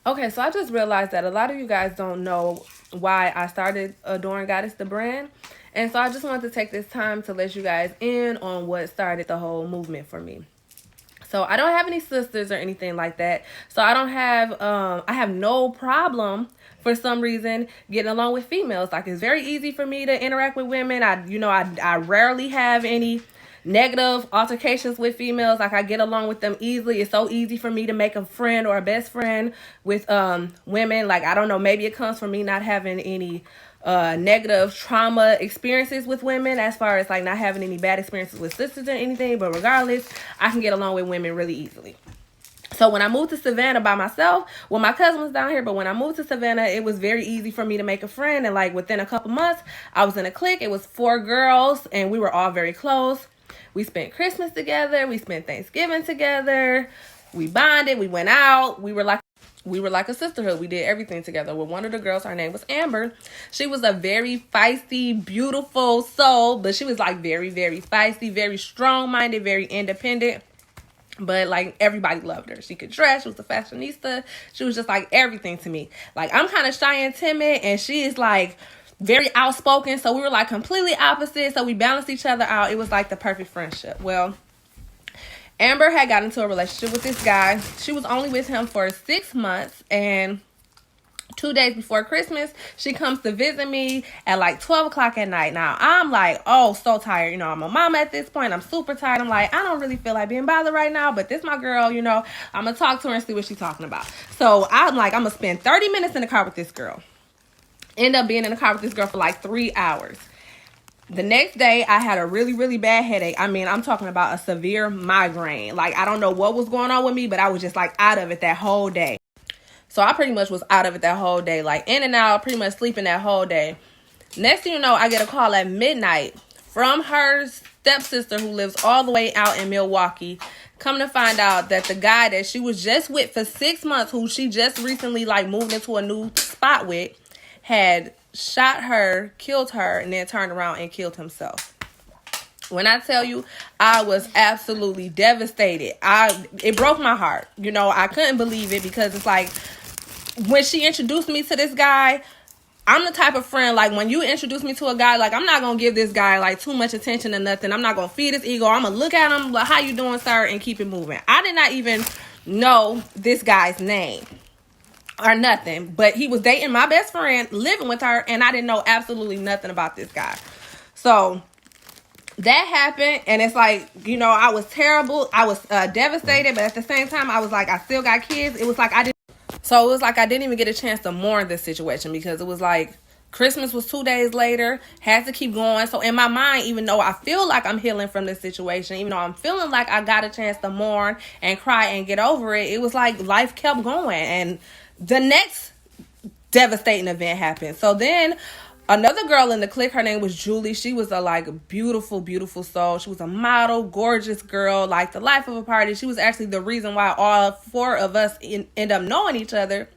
Okay, so I just realized that a lot of you guys don't know why I started Adoring Goddess, the brand. And so I just wanted to take this time to let you guys in on what started the whole movement for me. So I don't have any sisters or anything like that. So I have no problem for some reason getting along with females. Like, it's very easy for me to interact with women. I rarely have any negative altercations with females. Like, I get along with them easily. It's so easy for me to make a friend or a best friend with women. Like, I don't know, maybe it comes from me not having any negative trauma experiences with women, as far as like not having any bad experiences with sisters or anything. But regardless, I can get along with women really easily. So when I moved to Savannah by myself, well, my cousin was down here, but when I moved to Savannah, it was very easy for me to make a friend. And like within a couple months, I was in a clique. It was 4 girls and we were all very close. We spent Christmas together. We spent Thanksgiving together. We bonded. We went out. We were like a sisterhood. We did everything together. With one of the girls, her name was Amber. She was a very feisty, beautiful soul, but she was like very, very feisty, very strong-minded, very independent. But like everybody loved her. She could dress. She was a fashionista. She was just like everything to me. Like, I'm kind of shy and timid, and she is like very outspoken. So we were like completely opposite. So we balanced each other out. It was like the perfect friendship. Well, Amber had got into a relationship with this guy. She was only with him for 6 months, and 2 days before Christmas, she comes to visit me at like 12 o'clock at night. Now, I'm like, oh, so tired. You know, I'm a mom at this point. I'm super tired. I'm like, I don't really feel like being bothered right now, but this my girl, you know, I'm going to talk to her and see what she's talking about. So I'm like, I'm going to spend 30 minutes in the car with this girl. End up being in the car with this girl for like 3 hours. The next day, I had a really, really bad headache. I mean, I'm talking about a severe migraine. Like, I don't know what was going on with me, but I was just like out of it that whole day. So I pretty much was out of it that whole day, like in and out, pretty much sleeping that whole day. Next thing you know, I get a call at midnight from her stepsister who lives all the way out in Milwaukee. Come to find out that the guy that she was just with for 6 months, who she just recently like moved into a new spot with, had shot her, killed her, and then turned around and killed himself. When I tell you, I was absolutely devastated. It broke my heart. You know, I couldn't believe it, because it's like, when she introduced me to this guy, I'm the type of friend, like, when you introduce me to a guy, like, I'm not going to give this guy, like, too much attention or nothing. I'm not going to feed his ego. I'm going to look at him, like, how you doing, sir, and keep it moving. I did not even know this guy's name or nothing, but he was dating my best friend, living with her, and I didn't know absolutely nothing about this guy. So that happened, and it's like, you know, I was terrible. I was devastated, but at the same time, I was like, I still got kids. It was like I didn't even get a chance to mourn this situation, because it was like Christmas was 2 days later, had to keep going. So in my mind, even though I feel like I'm healing from this situation, even though I'm feeling like I got a chance to mourn and cry and get over it, it was like life kept going. And the next devastating event happened. So then another girl in the clique, her name was Julie. She was a like beautiful, beautiful soul. She was a model, gorgeous girl, like the life of a party. She was actually the reason why all 4 of us end up knowing each other.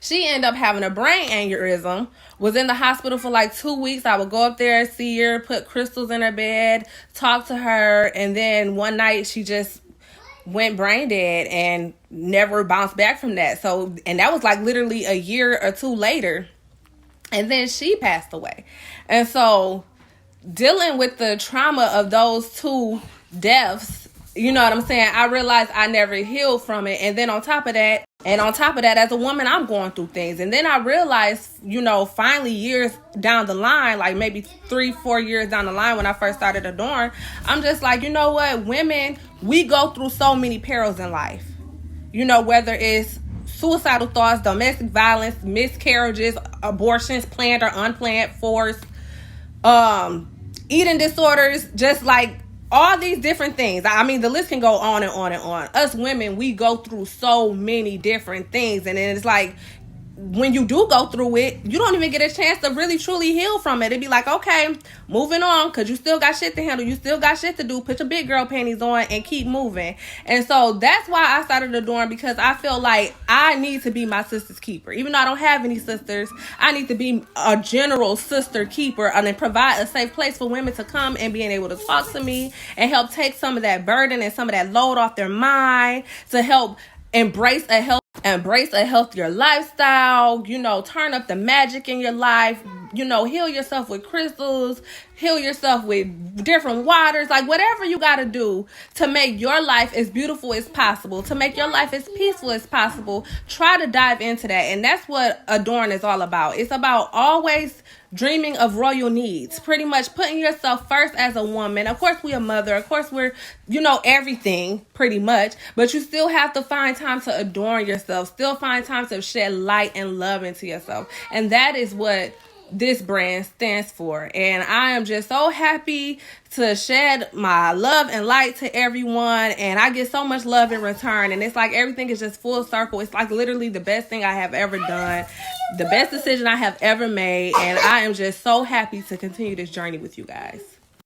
She ended up having a brain aneurysm, was in the hospital for like 2 weeks. I would go up there, see her, put crystals in her bed, talk to her, and then one night she just went brain dead and never bounced back from that. So, and that was like literally a year or 2 later. And then she passed away. And so dealing with the trauma of those 2 deaths, you know what I'm saying, I realized I never healed from it. And then on top of that, as a woman, I'm going through things. And then I realized, you know, finally years down the line, like maybe 3-4 years down the line, when I first started Adoring, I'm just like, you know what, women, we go through so many perils in life. You know, whether it's suicidal thoughts, domestic violence, miscarriages, abortions, planned or unplanned, forced, eating disorders, just like all these different things. I mean, the list can go on and on and on. Us women, we go through so many different things. And then it's like, when you do go through it, you don't even get a chance to really truly heal from it. It'd be like, okay, moving on, because you still got shit to handle. You still got shit to do. Put your big girl panties on and keep moving. And so that's why I started Adoring, because I feel like I need to be my sister's keeper. Even though I don't have any sisters, I need to be a general sister keeper and then provide a safe place for women to come and being able to talk to me and help take some of that burden and some of that load off their mind, to help embrace a healthy embrace a healthier lifestyle, you know, turn up the magic in your life, you know, heal yourself with crystals, heal yourself with different waters, like whatever you got to do to make your life as beautiful as possible, to make your life as peaceful as possible. Try to dive into that. And that's what Adorn is all about. It's about always dreaming of royal needs, pretty much putting yourself first as a woman. Of course, we're a mother. Of course, we're, you know, everything pretty much, but you still have to find time to adorn yourself, still find time to shed light and love into yourself. And that is what this brand stands for. And I am just so happy to shed my love and light to everyone, and I get so much love in return, and it's like everything is just full circle. It's like literally the best thing I have ever done, the best decision I have ever made, and I am just so happy to continue this journey with you guys.